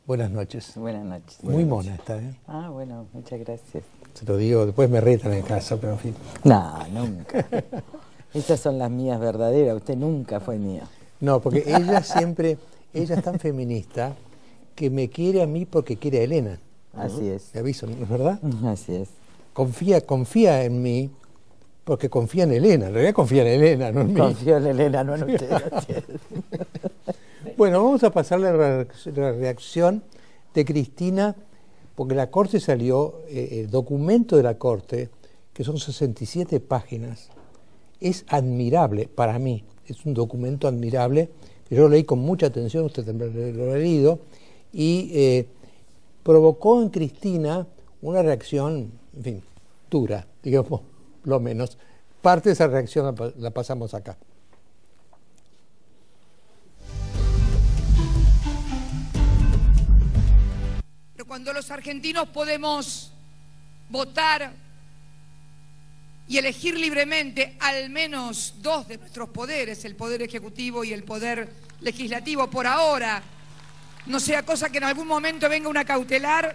Buenas noches. Buenas noches. Muy mona está, ¿eh? Ah, bueno, muchas gracias. Se lo digo, después me retan en casa, pero en fin. No, nunca. Estas son las mías verdaderas, usted nunca fue mía. No, porque ella siempre, ella es tan feminista que me quiere a mí porque quiere a Elena. Así es. Le aviso, ¿no es verdad? Así es. Confía en mí porque confía en Elena. En realidad confía en Elena, no en mí. Confío en Elena, no en usted. Así es. Bueno, vamos a pasar la reacción de Cristina, porque la Corte salió, el documento de la Corte, que son 67 páginas, es admirable para mí, es un documento admirable, que yo lo leí con mucha atención, usted también lo ha leído, y provocó en Cristina una reacción, en fin, dura, digamos, lo menos. Parte de esa reacción la pasamos acá. Cuando los argentinos podemos votar y elegir libremente al menos dos de nuestros poderes, el poder ejecutivo y el poder legislativo, por ahora, no sea cosa que en algún momento venga una cautelar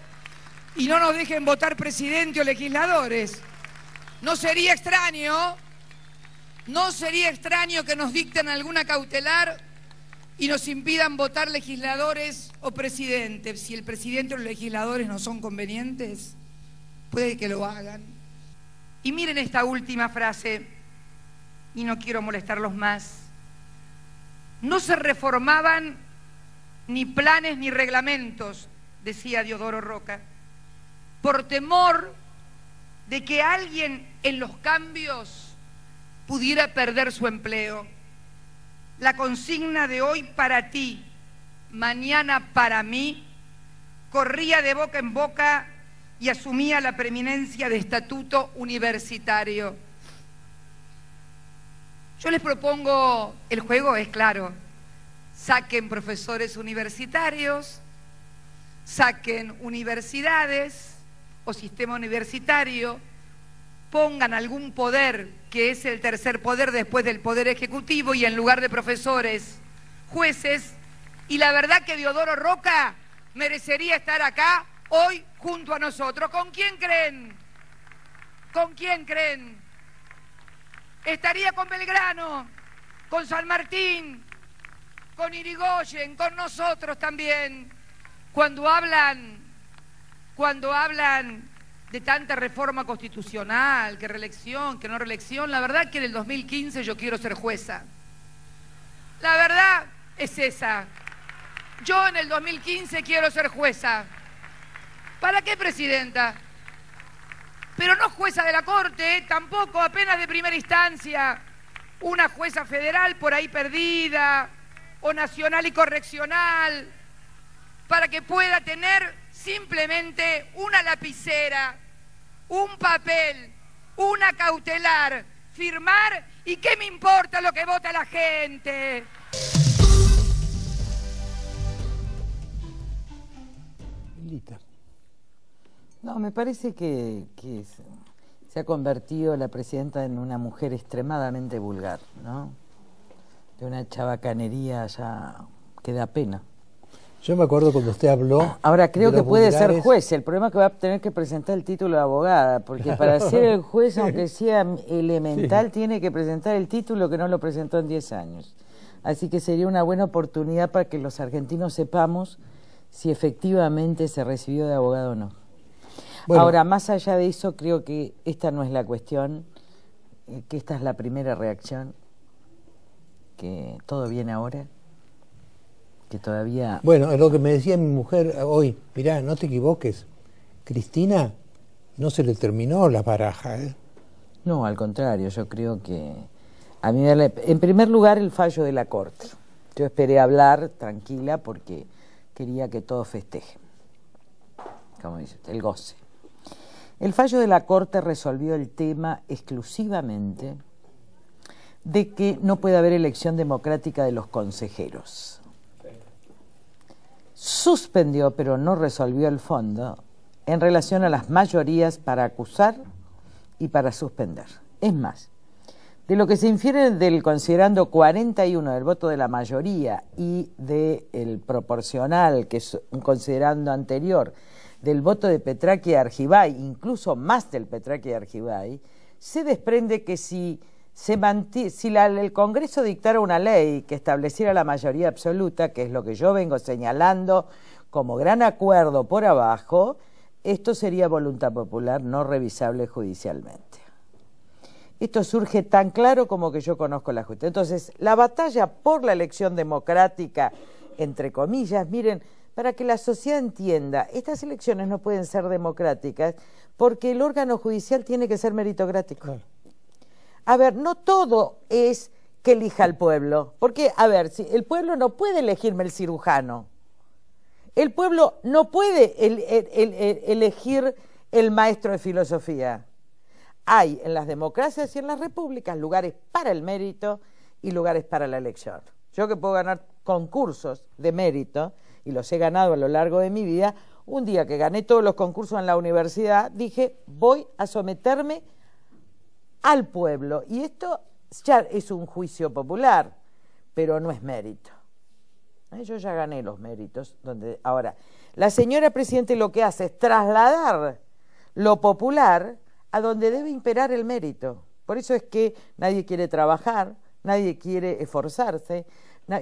y no nos dejen votar presidente o legisladores. No sería extraño que nos dicten alguna cautelar y nos impidan votar legisladores o presidentes. Si el presidente o los legisladores no son convenientes, puede que lo hagan. Y miren esta última frase, y no quiero molestarlos más. No se reformaban ni planes ni reglamentos, decía Diodoro Roca, por temor de que alguien en los cambios pudiera perder su empleo. La consigna de hoy para ti, mañana para mí, corría de boca en boca y asumía la preeminencia de estatuto universitario. Yo les propongo, el juego es claro, saquen profesores universitarios, saquen universidades o sistema universitario, pongan algún poder que es el tercer poder después del poder ejecutivo y en lugar de profesores, jueces, y la verdad que Diodoro Roca merecería estar acá hoy junto a nosotros. ¿Con quién creen? ¿Con quién creen? Estaría con Belgrano, con San Martín, con Irigoyen, con nosotros también. Cuando hablan de tanta reforma constitucional, que reelección, que no reelección, la verdad que en el 2015 yo quiero ser jueza. La verdad es esa. Yo en el 2015 quiero ser jueza. ¿Para qué, presidenta? Pero no jueza de la Corte, tampoco, apenas de primera instancia. Una jueza federal por ahí perdida, o nacional y correccional, para que pueda tener simplemente una lapicera, un papel, una cautelar, firmar y qué me importa lo que vota la gente. Lita. No, me parece que se ha convertido la presidenta en una mujer extremadamente vulgar, ¿no? De una chabacanería ya que da pena. Yo me acuerdo cuando usted habló... Ahora creo que puede ser vulgares... juez, el problema es que va a tener que presentar el título de abogada, porque para ser el juez, aunque sea elemental, sí, tiene que presentar el título que no lo presentó en 10 años. Así que sería una buena oportunidad para que los argentinos sepamos si efectivamente se recibió de abogado o no. Bueno, ahora, más allá de eso, creo que esta no es la cuestión, que esta es la primera reacción, que todo viene ahora. Que todavía... Bueno, es lo que me decía mi mujer hoy, mirá, no te equivoques, Cristina no se le terminó la baraja, ¿eh? No, al contrario, yo creo que... A mí, en primer lugar, el fallo de la Corte. Yo esperé hablar tranquila porque quería que todos festejen, como dice usted, el goce. El fallo de la Corte resolvió el tema exclusivamente de que no puede haber elección democrática de los consejeros. Suspendió, pero no resolvió el fondo en relación a las mayorías para acusar y para suspender. Es más, De lo que se infiere del considerando 41 del voto de la mayoría y del proporcional, que es un considerando anterior, del voto de Petrachi y Argibay, incluso más del Petrachi y Argibay, se desprende que si el Congreso dictara una ley que estableciera la mayoría absoluta, que es lo que yo vengo señalando como gran acuerdo por abajo, esto sería voluntad popular no revisable judicialmente. Esto surge tan claro como que yo conozco la justicia. Entonces, la batalla por la elección democrática, entre comillas, miren, para que la sociedad entienda, estas elecciones no pueden ser democráticas porque el órgano judicial tiene que ser meritocrático. Claro. A ver, no todo es que elija el pueblo, porque, a ver, si el pueblo no puede elegirme el cirujano, el pueblo no puede elegir el maestro de filosofía. Hay en las democracias y en las repúblicas lugares para el mérito y lugares para la elección. Yo que puedo ganar concursos de mérito, y los he ganado a lo largo de mi vida, un día que gané todos los concursos en la universidad, dije, voy a someterme al pueblo. Y esto ya es un juicio popular, pero no es mérito. Yo ya gané los méritos. Ahora, la señora Presidente lo que hace es trasladar lo popular a donde debe imperar el mérito. Por eso es que nadie quiere trabajar, nadie quiere esforzarse,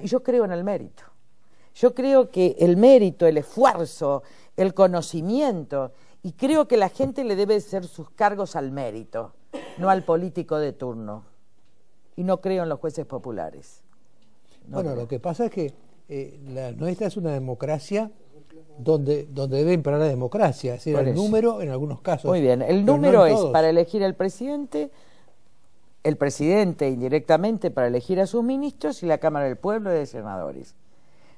y yo creo en el mérito. Yo creo que el mérito, el esfuerzo, el conocimiento, y creo que la gente le debe hacer sus cargos al mérito, no al político de turno. Y no creo en los jueces populares. Bueno, lo que pasa es que la nuestra es una democracia donde debe imperar la democracia, es decir, el número en algunos casos. Muy bien, el número es para elegir al presidente, el presidente indirectamente para elegir a sus ministros y la Cámara del Pueblo y de senadores.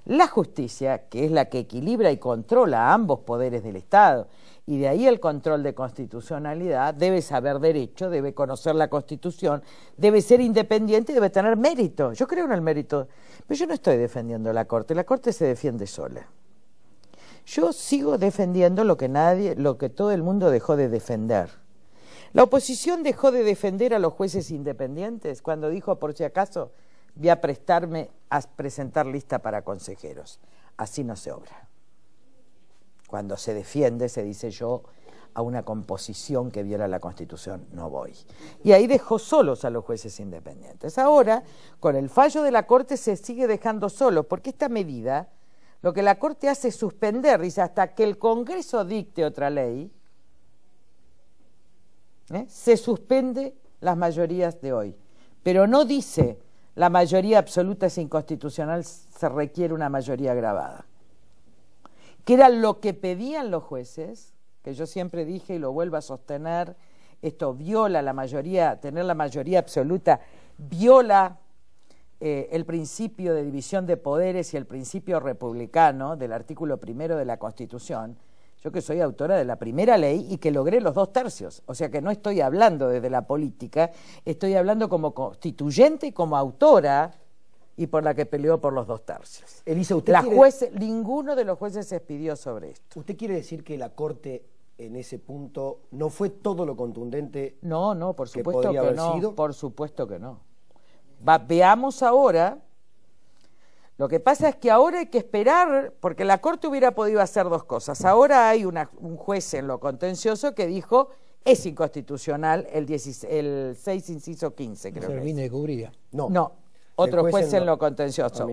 La justicia, que es la que equilibra y controla ambos poderes del Estado, y de ahí el control de constitucionalidad, debe saber derecho, debe conocer la Constitución, debe ser independiente y debe tener mérito. Yo creo en el mérito, pero yo no estoy defendiendo la Corte se defiende sola. Yo sigo defendiendo lo que todo el mundo dejó de defender. La oposición dejó de defender a los jueces independientes cuando dijo, por si acaso, voy a prestarme a presentar lista para consejeros. Así no se obra. Cuando se defiende, se dice yo a una composición que viola la Constitución no voy. Y ahí dejó solos a los jueces independientes. Ahora, con el fallo de la Corte se sigue dejando solos, porque esta medida, lo que la Corte hace es suspender, dice, hasta que el Congreso dicte otra ley, se suspende las mayorías de hoy. Pero no dice la mayoría absoluta es inconstitucional, se requiere una mayoría agravada. Que era lo que pedían los jueces, que yo siempre dije y lo vuelvo a sostener, esto viola la mayoría, tener la mayoría absoluta, viola el principio de división de poderes y el principio republicano del artículo 1 de la Constitución. Yo que soy autora de la primera ley y que logré los 2/3, o sea que no estoy hablando desde la política, estoy hablando como constituyente y como autora y por la que peleó por los 2/3. Elisa, ninguno de los jueces se expidió sobre esto. ¿Usted quiere decir que la Corte en ese punto no fue todo lo contundente? No, por supuesto que podría que haber no, sido? por supuesto que no. Veamos ahora. Lo que pasa es que ahora hay que esperar, porque la Corte hubiera podido hacer dos cosas. Ahora hay un juez en lo contencioso que dijo es inconstitucional el 6 inciso 15, creo que es. Cubría. No, otro juez en lo contencioso.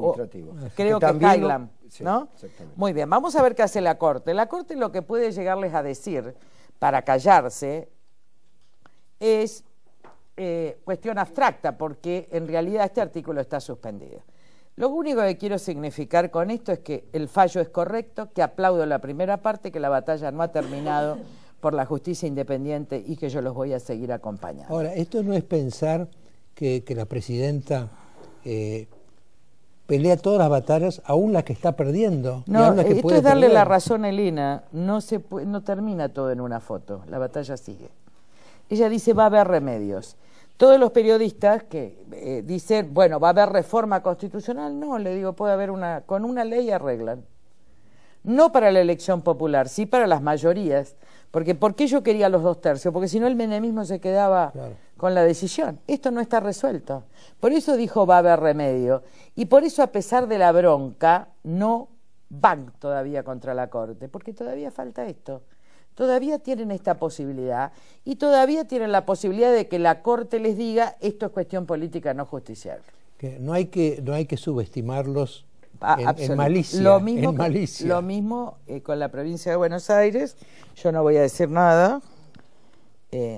Creo que Kailam, sí, ¿no? Exactamente. Muy bien, vamos a ver qué hace la Corte. La Corte lo que puede llegarles a decir para callarse es cuestión abstracta, porque en realidad este artículo está suspendido. Lo único que quiero significar con esto es que el fallo es correcto, que aplaudo la primera parte, que la batalla no ha terminado por la justicia independiente y que yo los voy a seguir acompañando. Ahora, esto no es pensar que la presidenta pelea todas las batallas, aún las que está perdiendo. No, las que esto puede es darle perder. la razón a Elena, no termina todo en una foto, la batalla sigue. Ella dice va a haber remedios. Todos los periodistas que dicen, bueno, va a haber reforma constitucional, no, le digo, puede haber con una ley arreglan. No para la elección popular, sí para las mayorías. Porque ¿por qué yo quería los 2/3? Porque si no el menemismo se quedaba con la decisión. Esto no está resuelto. Por eso dijo va a haber remedio. Y por eso, a pesar de la bronca, no van todavía contra la Corte, porque todavía falta esto. Todavía tienen esta posibilidad y todavía tienen la posibilidad de que la Corte les diga esto es cuestión política no justiciable. Que no hay que subestimarlos en malicia. Lo mismo con la provincia de Buenos Aires. Yo no voy a decir nada.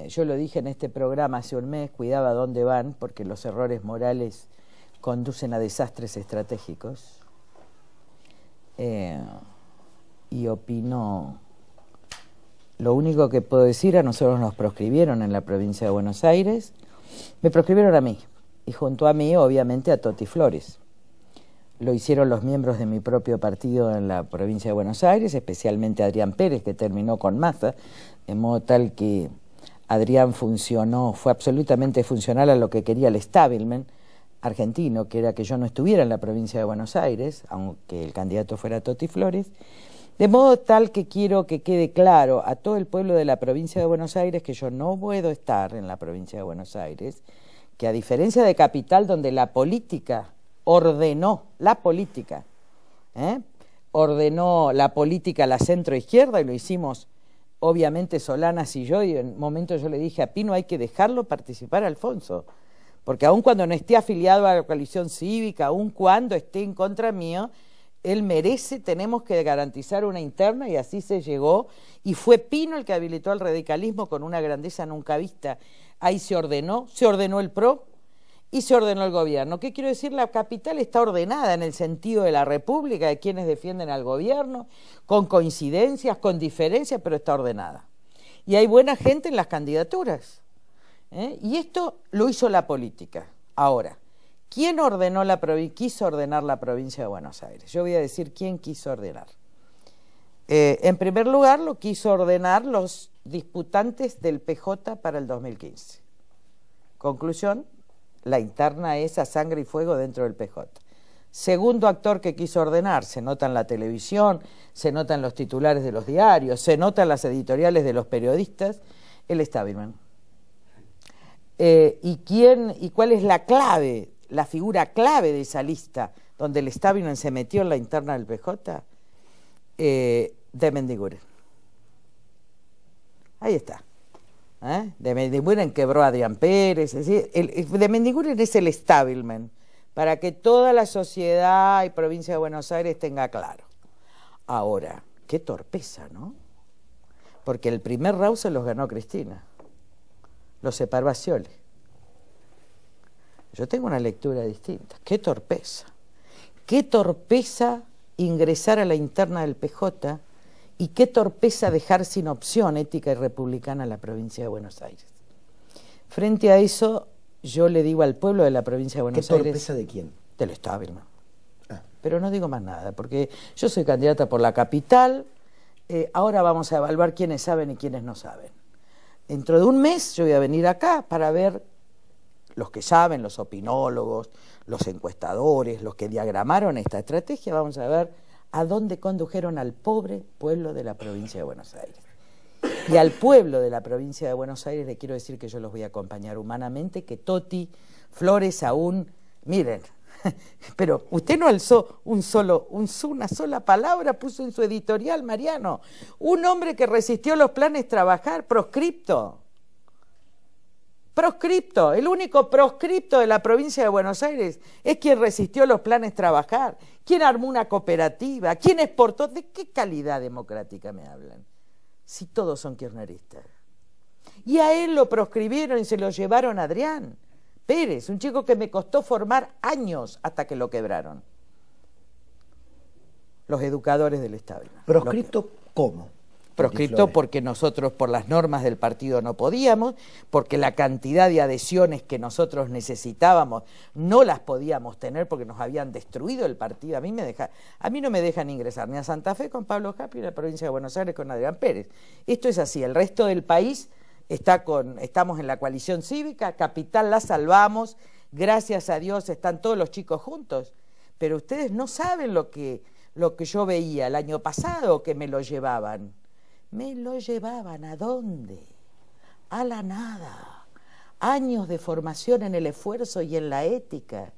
Yo lo dije en este programa hace un mes, cuidaba dónde van, porque los errores morales conducen a desastres estratégicos. Y opino, lo único que puedo decir, a nosotros nos proscribieron en la provincia de Buenos Aires, me proscribieron a mí, y junto a mí, obviamente, a Toti Flores. Lo hicieron los miembros de mi propio partido en la provincia de Buenos Aires, especialmente Adrián Pérez, que terminó con Massa, de modo tal que Adrián fue absolutamente funcional a lo que quería el establishment argentino, que era que yo no estuviera en la provincia de Buenos Aires, aunque el candidato fuera Toti Flores, de modo tal que quiero que quede claro a todo el pueblo de la provincia de Buenos Aires que yo no puedo estar en la provincia de Buenos Aires, que a diferencia de Capital, donde la política ordenó la política a la centro-izquierda, y lo hicimos obviamente Solanas y yo, y en un momento yo le dije a Pino, hay que dejarlo participar a Alfonso, porque aun cuando no esté afiliado a la coalición cívica, aun cuando esté en contra mío, él merece, tenemos que garantizar una interna, y así se llegó, y fue Pino el que habilitó al radicalismo con una grandeza nunca vista. Ahí se ordenó el PRO y se ordenó el gobierno. ¿Qué quiero decir? La capital está ordenada en el sentido de la república, de quienes defienden al gobierno, con coincidencias, con diferencias, pero está ordenada. Y hay buena gente en las candidaturas. Y esto lo hizo la política. Ahora, ¿quién quiso ordenar la provincia de Buenos Aires? Yo voy a decir quién quiso ordenar. En primer lugar, lo quiso ordenar los disputantes del PJ para el 2015. Conclusión, la interna es a sangre y fuego dentro del PJ. Segundo actor que quiso ordenar, se nota en la televisión, se nota en los titulares de los diarios, se nota en las editoriales de los periodistas, el establishment. ¿Y cuál es la clave, la figura clave de esa lista donde el establishment se metió en la interna del PJ? De Mendiguren. Ahí está. De Mendiguren quebró a Adrián Pérez. Es decir, de Mendiguren es el establishment, para que toda la sociedad y provincia de Buenos Aires tenga claro. Ahora, qué torpeza, ¿no? Porque el primer round se los ganó Cristina. Los separó a Scioli. Yo tengo una lectura distinta. Qué torpeza. Qué torpeza ingresar a la interna del PJ, y qué torpeza dejar sin opción ética y republicana a la provincia de Buenos Aires. Frente a eso, yo le digo al pueblo de la provincia de Buenos Aires... ¿Qué torpeza de quién? Del establishment. Pero no digo más nada, porque yo soy candidata por la capital, ahora vamos a evaluar quiénes saben y quiénes no saben. Dentro de un mes yo voy a venir acá para ver los que saben, los opinólogos, los encuestadores, los que diagramaron esta estrategia, vamos a ver a dónde condujeron al pobre pueblo de la provincia de Buenos Aires. Y al pueblo de la provincia de Buenos Aires le quiero decir que yo los voy a acompañar humanamente, que Toti Flores aún, miren, pero usted no alzó una sola palabra, puso en su editorial, Mariano, un hombre que resistió los planes trabajar, proscripto, el único proscripto de la provincia de Buenos Aires es quien resistió los planes trabajar, quien armó una cooperativa, quien exportó. ¿De qué calidad democrática me hablan? Si todos son kirchneristas. Y a él lo proscribieron y se lo llevaron a Adrián Pérez, un chico que me costó formar años hasta que lo quebraron. Los educadores del establishment. ¿Proscripto cómo? Proscripto porque nosotros por las normas del partido no podíamos, porque la cantidad de adhesiones que nosotros necesitábamos no las podíamos tener porque nos habían destruido el partido. A mí no me dejan ingresar ni a Santa Fe con Pablo Jappi ni a la provincia de Buenos Aires con Adrián Pérez. Esto es así, el resto del país estamos en la coalición cívica, Capital la salvamos, gracias a Dios están todos los chicos juntos, pero ustedes no saben lo que yo veía el año pasado, que me lo llevaban. ¿Me lo llevaban a dónde? A la nada, años de formación en el esfuerzo y en la ética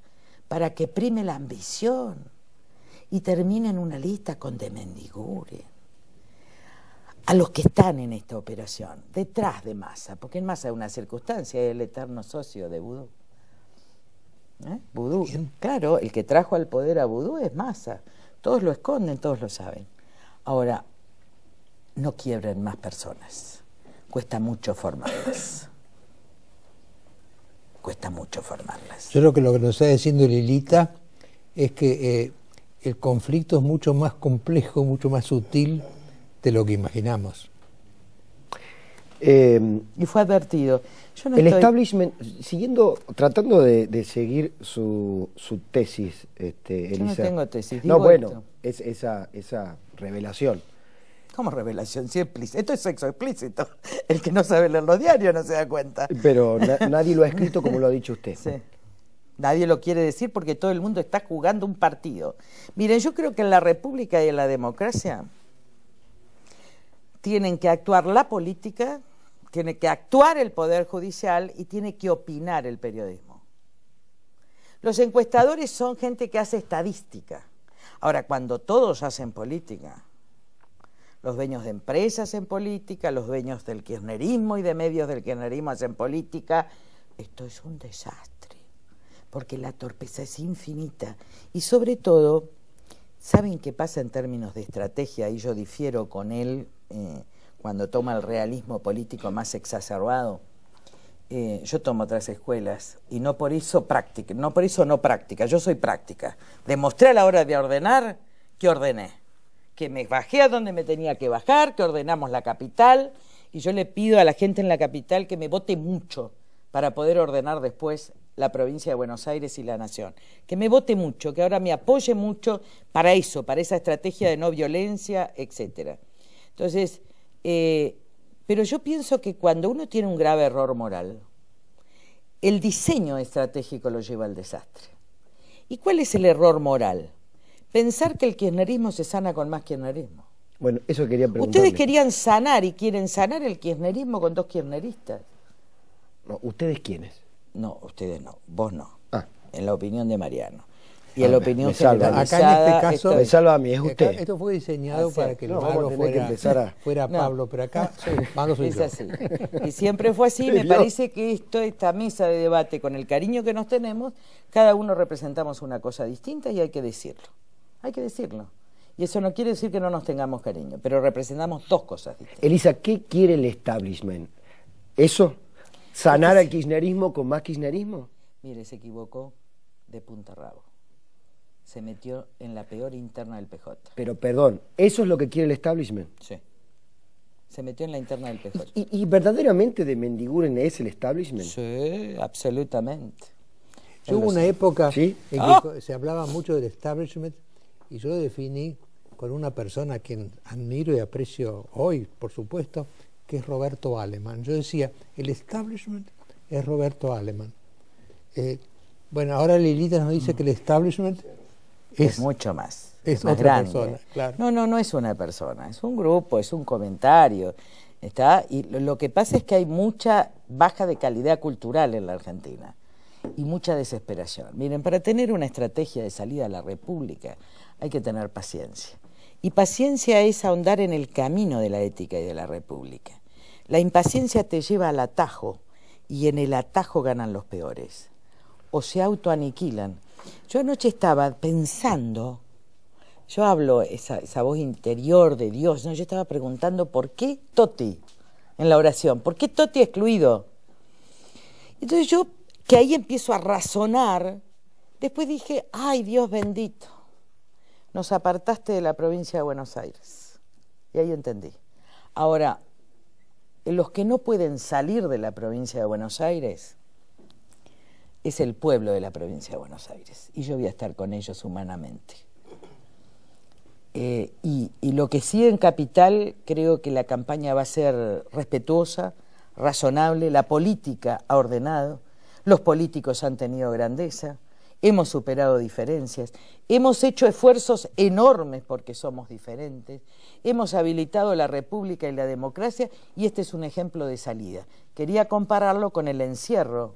para que prime la ambición y termine en una lista con de Mendiguren. A los que están en esta operación, detrás de Massa, porque en Massa es una circunstancia, es el eterno socio de Vudú. Vudú, claro, el que trajo al poder a Vudú es Massa. Todos lo esconden, todos lo saben. Ahora, no quiebren más personas. Cuesta mucho formarlas. Cuesta mucho formarlas. Yo creo que lo que nos está diciendo Lilita es que el conflicto es mucho más complejo, mucho más sutil de lo que imaginamos. Y fue advertido. Yo no establishment, tratando de seguir su tesis, Elisa. Yo no tengo tesis. No, bueno, es esa revelación. ¿Cómo revelación? Sí, esto es sexo explícito. El que no sabe leer los diarios no se da cuenta. Pero nadie lo ha escrito como lo ha dicho usted. Sí. Nadie lo quiere decir porque todo el mundo está jugando un partido. Miren, yo creo que en la república y en la democracia tienen que actuar la política, tiene que actuar el poder judicial y tiene que opinar el periodismo. Los encuestadores son gente que hace estadística. Ahora, cuando todos hacen política, los dueños de empresas hacen política, los dueños del kirchnerismo y de medios del kirchnerismo hacen política, esto es un desastre, porque la torpeza es infinita. Y sobre todo, ¿saben qué pasa en términos de estrategia? Y yo difiero con él cuando toma el realismo político más exacerbado. Yo tomo otras escuelas y no por eso práctica, no por eso no práctica, yo soy práctica. Demostré a la hora de ordenar que ordené, que me bajé a donde me tenía que bajar, que ordenamos la capital, y yo le pido a la gente en la capital que me vote mucho para poder ordenar después la provincia de Buenos Aires y la nación. Que me vote mucho, que ahora me apoye mucho para eso, para esa estrategia de no violencia, etcétera. Entonces, pero yo pienso que cuando uno tiene un grave error moral, el diseño estratégico lo lleva al desastre. ¿Y cuál es el error moral? Pensar que el kirchnerismo se sana con más kirchnerismo. Bueno, eso quería preguntarle. Ustedes querían sanar y quieren sanar el kirchnerismo con dos kirchneristas. No, ¿ustedes quiénes? No, ustedes no, vos no. Ah. En la opinión de Mariano. Y en la opinión Acá generalizada... en este caso, me salva a mí, es usted. Esto fue diseñado para que el no, malo fuera No. Pablo, pero acá malo soy Es yo. así. Y siempre fue así. Me parece que esta mesa de debate, con el cariño que nos tenemos, cada uno representamos una cosa distinta y hay que decirlo. Hay que decirlo. Y eso no quiere decir que no nos tengamos cariño, pero representamos dos cosas distintas. Elisa, ¿qué quiere el establishment? ¿Eso? ¿Sanar al kirchnerismo con más kirchnerismo? Mire, se equivocó de punta a rabo. Se metió en la peor interna del PJ. Pero perdón, ¿eso es lo que quiere el establishment? Sí. Se metió en la interna del PJ. ¿Y verdaderamente de Mendiguren es el establishment? Sí, absolutamente. Yo hubo una época ¿Sí? en que se hablaba mucho del establishment y yo lo definí con una persona a quien admiro y aprecio hoy, por supuesto, que es Roberto Aleman. Yo decía, el establishment es Roberto Aleman. Bueno, ahora Lilita nos dice que el establishment es mucho más. Es más otra grande. persona, claro. No es una persona, es un grupo, es un comentario. ¿Está? Y lo que pasa es que hay mucha baja de calidad cultural en la Argentina y mucha desesperación. Miren, para tener una estrategia de salida a la República hay que tener paciencia. Y paciencia es ahondar en el camino de la ética y de la República. La impaciencia te lleva al atajo y en el atajo ganan los peores. O se autoaniquilan. Yo anoche estaba pensando, yo hablo esa voz interior de Dios, ¿no? Yo estaba preguntando por qué Totti en la oración, ¿por qué Totti excluido? Entonces yo, que ahí empiezo a razonar, después dije, ay Dios bendito, nos apartaste de la provincia de Buenos Aires. Y ahí entendí. Ahora, los que no pueden salir de la provincia de Buenos Aires es el pueblo de la provincia de Buenos Aires. Y yo voy a estar con ellos humanamente. Y lo que sí en Capital, creo que la campaña va a ser respetuosa, razonable, la política ha ordenado, los políticos han tenido grandeza hemos superado diferencias, hemos hecho esfuerzos enormes porque somos diferentes, hemos habilitado la república y la democracia y este es un ejemplo de salida. Quería compararlo con el encierro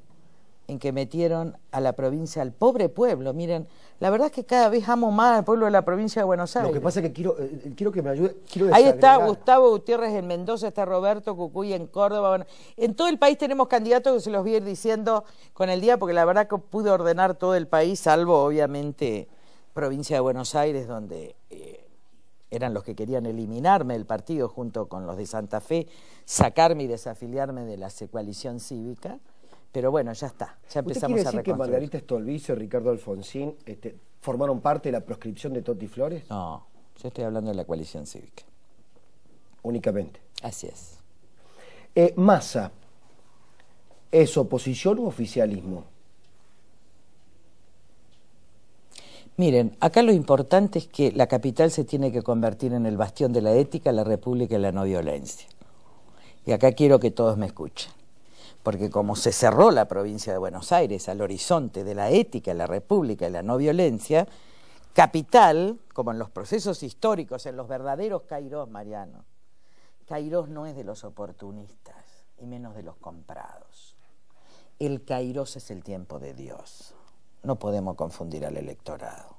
en que metieron a la provincia, al pobre pueblo. Miren, la verdad es que cada vez amo más al pueblo de la provincia de Buenos Aires. Lo que pasa es que quiero que me ayude. Ahí está Gustavo Gutiérrez en Mendoza, está Roberto Cucuy en Córdoba. Bueno, en todo el país tenemos candidatos que se los voy a ir diciendo con el día, porque la verdad que pude ordenar todo el país, salvo obviamente provincia de Buenos Aires, donde eran los que querían eliminarme del partido junto con los de Santa Fe, sacarme y desafiliarme de la coalición cívica. Pero bueno, ya está, ya empezamos a reconstruir. ¿Usted quiere decir que Margarita Stolbizer y Ricardo Alfonsín formaron parte de la proscripción de Toti Flores? No, yo estoy hablando de la coalición cívica. Únicamente. Así es. Massa, ¿es oposición u oficialismo? Miren, acá lo importante es que la capital se tiene que convertir en el bastión de la ética, la república y la no violencia. Y acá quiero que todos me escuchen. Porque como se cerró la provincia de Buenos Aires al horizonte de la ética, la república y la no violencia, capital, como en los procesos históricos, en los verdaderos Kairós, Mariano, Kairós no es de los oportunistas, y menos de los comprados. El Kairós es el tiempo de Dios. No podemos confundir al electorado.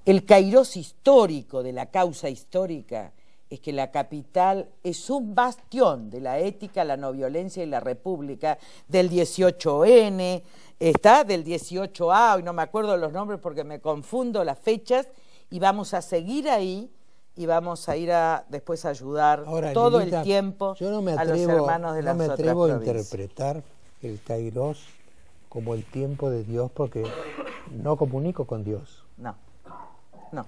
El Kairós histórico de la causa histórica es que la capital es un bastión de la ética, la no violencia y la república, del 18N, está del 18A, hoy no me acuerdo los nombres porque me confundo las fechas, y vamos a seguir ahí y vamos a ir a después a ayudar todo Lilita, el tiempo a los hermanos de las otras provincias. No me atrevo a interpretar el Kairós como el tiempo de Dios porque no comunico con Dios. No,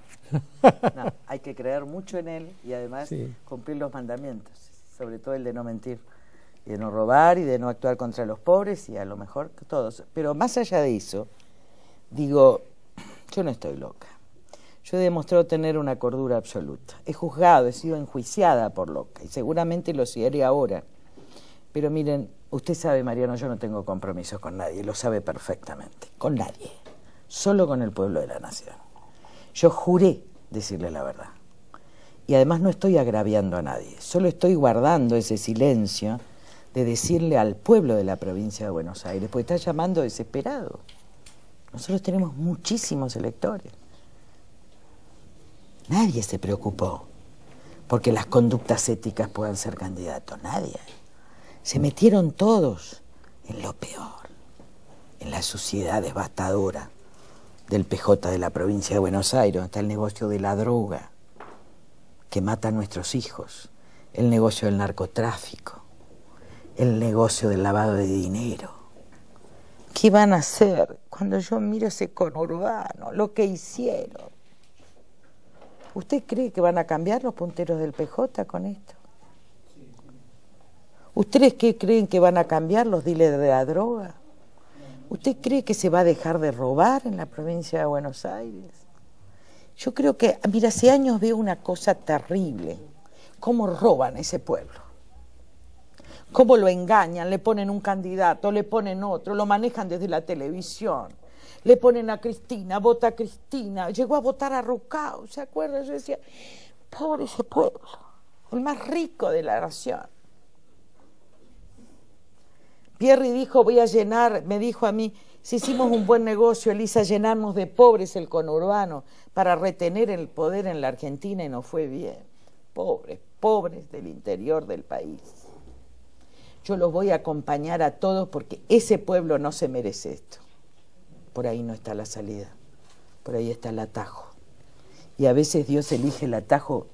hay que creer mucho en él y además cumplir los mandamientos, sobre todo el de no mentir, y de no robar y de no actuar contra los pobres y a lo mejor todos. Pero más allá de eso, digo, yo no estoy loca. Yo he demostrado tener una cordura absoluta. He juzgado, he sido enjuiciada por loca y seguramente lo haré ahora. Pero miren, usted sabe, Mariano, yo no tengo compromisos con nadie, lo sabe perfectamente, con nadie, solo con el pueblo de la nación. Yo juré decirle la verdad. Y además no estoy agraviando a nadie, solo estoy guardando ese silencio de decirle al pueblo de la provincia de Buenos Aires, porque está llamando desesperado. Nosotros tenemos muchísimos electores. Nadie se preocupó porque las conductas éticas puedan ser candidatos, nadie. Se metieron todos en lo peor, en la suciedad devastadora del PJ de la provincia de Buenos Aires, donde está el negocio de la droga, que mata a nuestros hijos, el negocio del narcotráfico, el negocio del lavado de dinero. ¿Qué van a hacer cuando yo miro ese conurbano, lo que hicieron? ¿Usted cree que van a cambiar los punteros del PJ con esto? ¿Ustedes qué creen que van a cambiar los dealers de la droga? ¿Usted cree que se va a dejar de robar en la provincia de Buenos Aires? Yo creo que, mira, hace años veo una cosa terrible, cómo roban a ese pueblo, cómo lo engañan, le ponen un candidato, le ponen otro, lo manejan desde la televisión, le ponen a Cristina, vota a Cristina, llegó a votar a Rucao, ¿se acuerdan? Yo decía, pobre ese pueblo, el más rico de la nación. Pierri dijo, voy a llenar, me dijo a mí, si hicimos un buen negocio, Elisa, llenarnos de pobres el conurbano para retener el poder en la Argentina y no fue bien. Pobres, pobres del interior del país. Yo los voy a acompañar a todos porque ese pueblo no se merece esto. Por ahí no está la salida, por ahí está el atajo. Y a veces Dios elige el atajo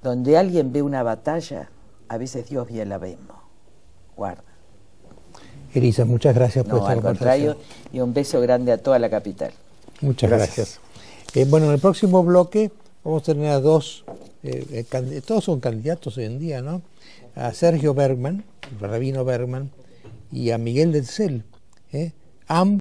donde alguien ve una batalla, a veces Dios ve el abismo. Guarda. Elisa, muchas gracias por esta conversación. Al contrario, y un beso grande a toda la capital. Muchas gracias. Bueno, en el próximo bloque vamos a tener a dos, todos son candidatos hoy en día, ¿no? A Sergio Bergman, el rabino Bergman, y a Miguel Detzel, ambos